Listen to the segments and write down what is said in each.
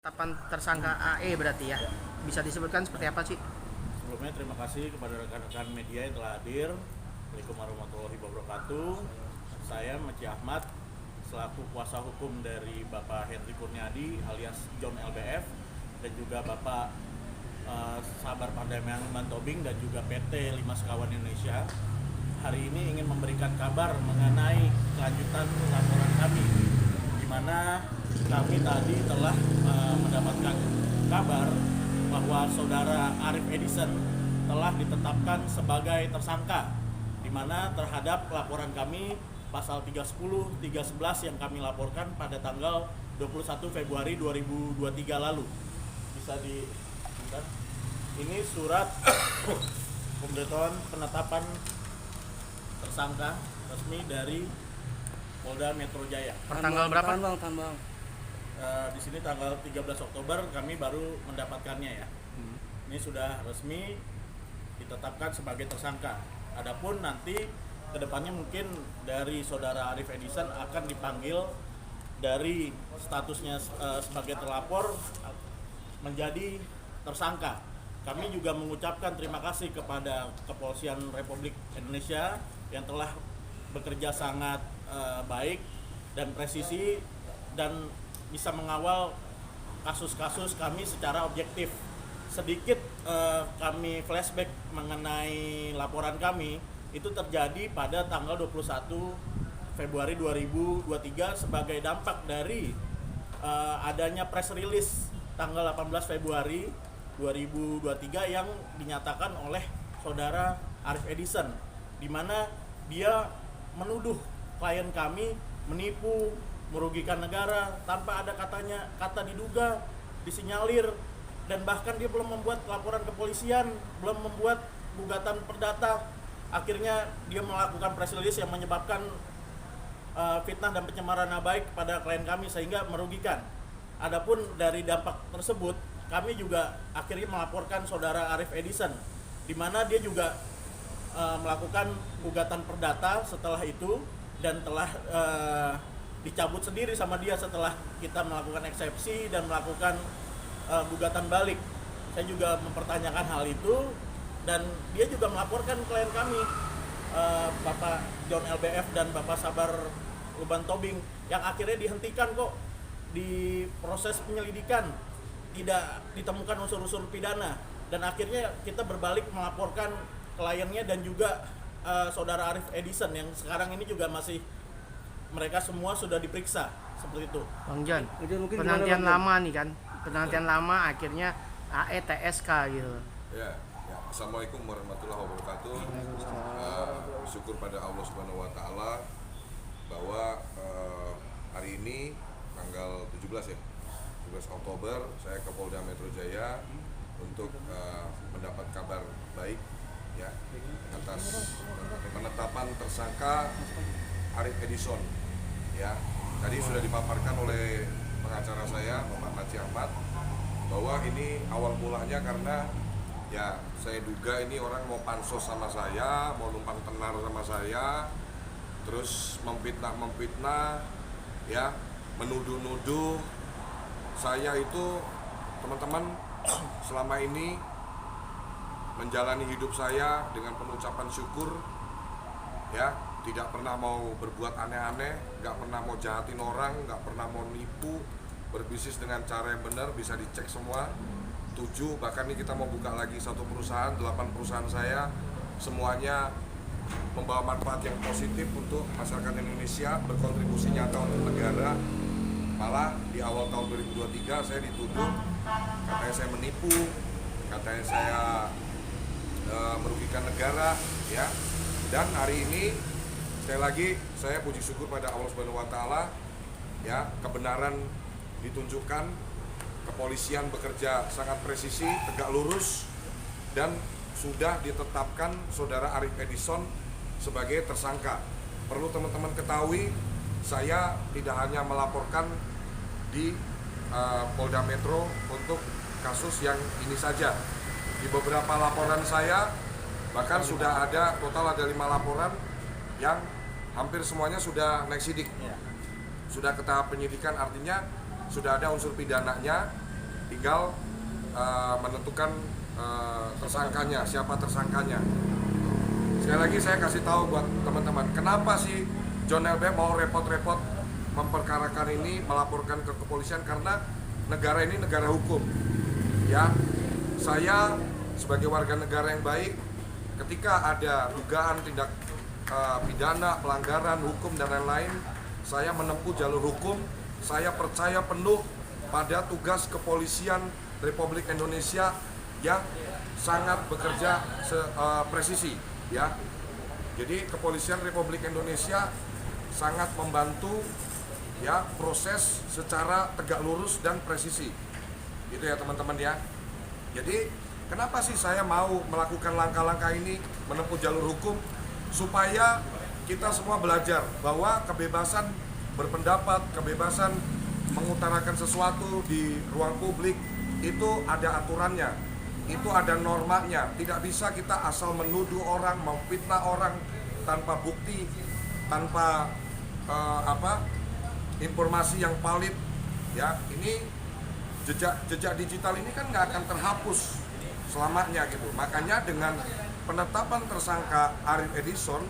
Penetapan tersangka AE berarti ya. Bisa disebutkan seperti apa sih? Sebelumnya terima kasih kepada rekan-rekan media yang telah hadir. Assalamualaikum warahmatullahi wabarakatuh. Saya Maci Ahmad selaku kuasa hukum dari Bapak Henry Kurniadi alias John LBF dan juga Bapak Sabar Pandaimean Mantobing dan juga PT 5 Sekawan Indonesia. Hari ini ingin memberikan kabar mengenai kelanjutan laporan kami, di mana kami tadi telah mendapatkan kabar bahwa saudara Arif Edison telah ditetapkan sebagai tersangka, di mana terhadap laporan kami pasal 310, 311 yang kami laporkan pada tanggal 21 Februari 2023 lalu. Bisa dilihat, ini surat pemberitahuan penetapan tersangka resmi dari Polda Metro Jaya. Pertanggal berapa? Tambang. Di sini tanggal 13 Oktober kami baru mendapatkannya ya. Ini sudah resmi ditetapkan sebagai tersangka. Adapun nanti kedepannya mungkin dari saudara Arif Edison akan dipanggil dari statusnya sebagai terlapor menjadi tersangka. Kami juga mengucapkan terima kasih kepada Kepolisian Republik Indonesia yang telah bekerja sangat baik dan presisi dan bisa mengawal kasus-kasus kami secara objektif. Sedikit kami flashback mengenai laporan kami, itu terjadi pada tanggal 21 Februari 2023 sebagai dampak dari adanya press release tanggal 18 Februari 2023 yang dinyatakan oleh saudara Arif Edison, di mana dia menuduh klien kami menipu, merugikan negara tanpa ada kata diduga, disinyalir, dan bahkan dia belum membuat laporan kepolisian, belum membuat gugatan perdata. Akhirnya dia melakukan press release yang menyebabkan fitnah dan pencemaran nama baik pada klien kami sehingga merugikan. Adapun dari dampak tersebut, kami juga akhirnya melaporkan saudara Arif Edison, di mana dia juga melakukan gugatan perdata setelah itu dan telah dicabut sendiri sama dia setelah kita melakukan eksepsi dan melakukan gugatan balik. Saya juga mempertanyakan hal itu dan dia juga melaporkan klien kami, Bapak John LBF dan Bapak Sabar Luban Tobing, yang akhirnya dihentikan kok di proses penyelidikan, tidak ditemukan unsur-unsur pidana, dan akhirnya kita berbalik melaporkan kliennya dan juga saudara Arif Edison yang sekarang ini juga masih, mereka semua sudah diperiksa seperti itu. Bang John, Mungkin penantian gimana, lama nih kan. Penantian lama akhirnya AE TSK gitu. Ya. Assalamualaikum warahmatullahi wabarakatuh. Syukur pada Allah Subhanahu Wa Taala bahwa hari ini tanggal 17 ya, 17 Oktober saya ke Polda Metro Jaya untuk mendapat kabar baik ya atas penetapan tersangka Arif Edison ya. Tadi sudah dipaparkan oleh pengacara saya Bapak Maci Ahmad bahwa ini awal mulanya karena ya saya duga ini orang mau pansos sama saya, mau numpang tenar sama saya, terus memfitnah ya, menuduh-nuduh saya itu. Teman-teman, selama ini menjalani hidup saya dengan penucapan syukur ya, tidak pernah mau berbuat aneh-aneh, nggak pernah mau jahatin orang, nggak pernah mau nipu, berbisnis dengan cara yang benar, bisa dicek semua. 7, bahkan ini kita mau buka lagi satu perusahaan, 8 perusahaan saya semuanya membawa manfaat yang positif untuk masyarakat Indonesia, berkontribusi nyata untuk negara. Malah di awal tahun 2023 saya dituduh katanya saya menipu, katanya saya merugikan negara ya. Dan hari ini sekali lagi saya puji syukur pada Allah Subhanahu Wa Taala ya, kebenaran ditunjukkan. Kepolisian bekerja sangat presisi, tegak lurus, dan sudah ditetapkan saudara Arif Edison sebagai tersangka. Perlu teman-teman ketahui, saya tidak hanya melaporkan di Polda Metro untuk kasus yang ini saja. Di beberapa laporan saya bahkan sudah ada total ada 5 laporan yang hampir semuanya sudah naik sidik, sudah ke tahap penyidikan, artinya sudah ada unsur pidananya tinggal menentukan tersangkanya, siapa tersangkanya. Sekali lagi saya kasih tahu buat teman-teman, kenapa sih John LB mau repot-repot memperkarakan ini, melaporkan ke kepolisian, karena negara ini negara hukum. Ya, saya sebagai warga negara yang baik, ketika ada dugaan tindak pidana, pelanggaran hukum dan lain-lain, saya menempuh jalur hukum. Saya percaya penuh pada tugas kepolisian Republik Indonesia yang sangat bekerja presisi, ya. Jadi kepolisian Republik Indonesia sangat membantu, ya, proses secara tegak lurus dan presisi. Gitu ya teman-teman ya. Jadi kenapa sih saya mau melakukan langkah-langkah ini, menempuh jalur hukum, supaya kita semua belajar bahwa kebebasan berpendapat, kebebasan mengutarakan sesuatu di ruang publik itu ada aturannya, itu ada normanya. Tidak bisa kita asal menuduh orang, memfitnah orang tanpa bukti, tanpa informasi yang valid. Ya, ini jejak digital ini kan nggak akan terhapus selamanya gitu. Makanya dengan penetapan tersangka Arif Edison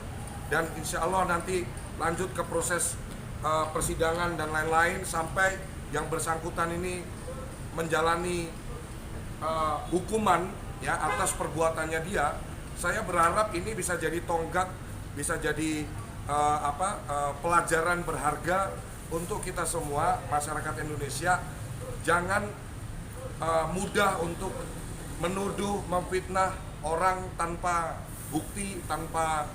dan insya Allah nanti lanjut ke proses persidangan dan lain-lain sampai yang bersangkutan ini menjalani hukuman, ya, atas perbuatannya dia. Saya berharap ini bisa jadi tonggak, bisa jadi pelajaran berharga untuk kita semua masyarakat Indonesia. Jangan mudah untuk menuduh, memfitnah orang tanpa bukti, tanpa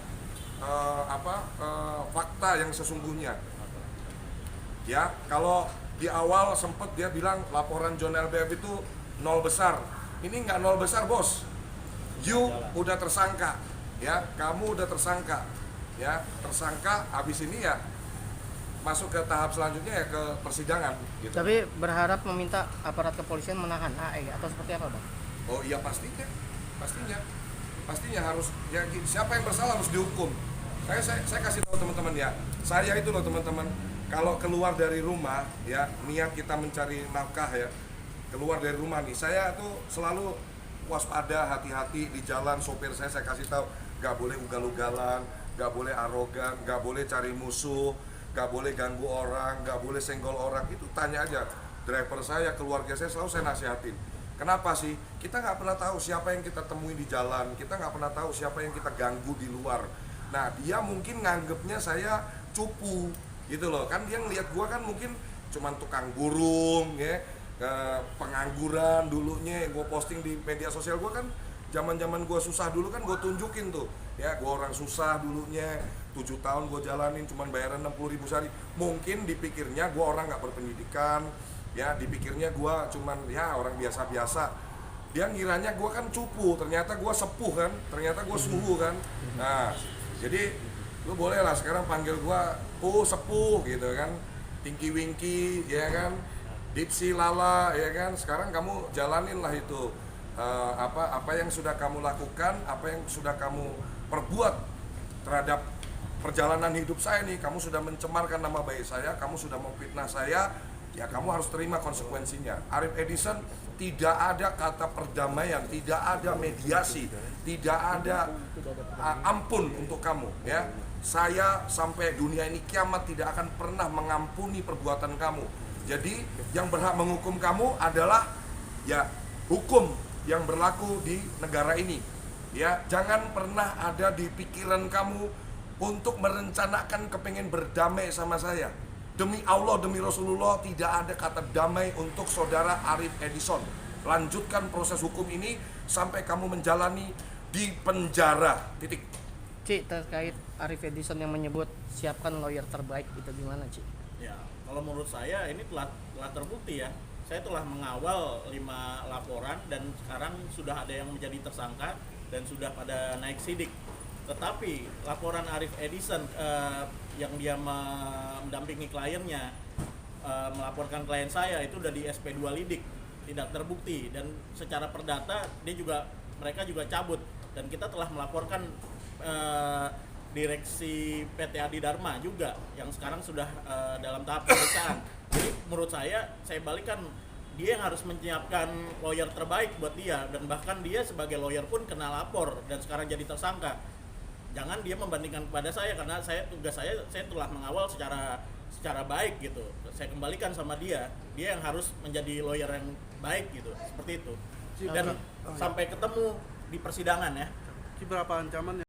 fakta yang sesungguhnya. Ya, kalau di awal sempat dia bilang laporan John LBF itu 0 besar. Ini nggak 0 besar, bos. You udah tersangka, ya, kamu udah tersangka, ya, tersangka. Habis ini ya masuk ke tahap selanjutnya, ya, ke persidangan. Gitu. Tapi berharap meminta aparat kepolisian menahan AE atau seperti apa, Bang? Oh iya, pastinya harus, ya, siapa yang bersalah harus dihukum. Saya kasih tahu teman-teman ya, saya itu loh teman-teman, kalau keluar dari rumah, ya, niat kita mencari nafkah, ya, keluar dari rumah nih, saya tuh selalu waspada, hati-hati di jalan. Sopir saya kasih tahu, nggak boleh ugal-ugalan, nggak boleh arogan, nggak boleh cari musuh, nggak boleh ganggu orang, nggak boleh senggol orang. Itu tanya aja driver saya, keluarga saya, selalu saya nasihatin. Kenapa sih? Kita nggak pernah tahu siapa yang kita temui di jalan, kita nggak pernah tahu siapa yang kita ganggu di luar. Nah, dia mungkin nganggepnya saya cupu gitu loh, kan dia ngelihat gua kan mungkin cuman tukang burung, ya, pengangguran dulunya. Gua posting di media sosial gua kan zaman-zaman gua susah dulu kan gua tunjukin tuh, ya, gua orang susah dulunya, 7 tahun gua jalanin cuman bayaran 60.000 sehari. Mungkin dipikirnya gua orang nggak berpendidikan, ya, dipikirnya gua cuman, ya, orang biasa-biasa. Dia ngiranya gua kan cupu, ternyata gua sepuh kan, ternyata gua suhu kan. Nah, jadi lu boleh lah sekarang panggil gua sepuh gitu kan, Tinky Winky, ya kan, Dipsy Lala, ya kan. Sekarang kamu jalanin lah itu apa yang sudah kamu lakukan, apa yang sudah kamu perbuat terhadap perjalanan hidup saya nih. Kamu sudah mencemarkan nama baik saya, kamu sudah memfitnah saya, ya kamu harus terima konsekuensinya. Arif Edison, tidak ada kata perdamaian, tidak ada mediasi, tidak ada ampun untuk kamu, ya. Saya sampai dunia ini kiamat tidak akan pernah mengampuni perbuatan kamu. Jadi yang berhak menghukum kamu adalah, ya, hukum yang berlaku di negara ini. Ya, jangan pernah ada di pikiran kamu untuk merencanakan kepengen berdamai sama saya. Demi Allah, demi Rasulullah, tidak ada kata damai untuk saudara Arif Edison. Lanjutkan proses hukum ini sampai kamu menjalani di penjara. Titik. Ci, terkait Arif Edison yang menyebut siapkan lawyer terbaik, itu gimana, Ci? Ya, kalau menurut saya ini telah terbukti ya. Saya telah mengawal 5 laporan dan sekarang sudah ada yang menjadi tersangka dan sudah pada naik sidik. Tetapi laporan Arif Edison yang dia mendampingi kliennya, melaporkan klien saya itu udah di SP2 Lidik, tidak terbukti, dan secara perdata mereka juga cabut, dan kita telah melaporkan direksi PT Adi Dharma juga yang sekarang sudah dalam tahap pemeriksaan. Jadi menurut saya balikan dia yang harus menyiapkan lawyer terbaik buat dia, dan bahkan dia sebagai lawyer pun kena lapor dan sekarang jadi tersangka. Jangan dia membandingkan kepada saya, karena tugas saya telah mengawal secara baik gitu. Saya kembalikan sama dia yang harus menjadi lawyer yang baik gitu, seperti itu. Dan sampai ketemu di persidangan ya. Berapa ancaman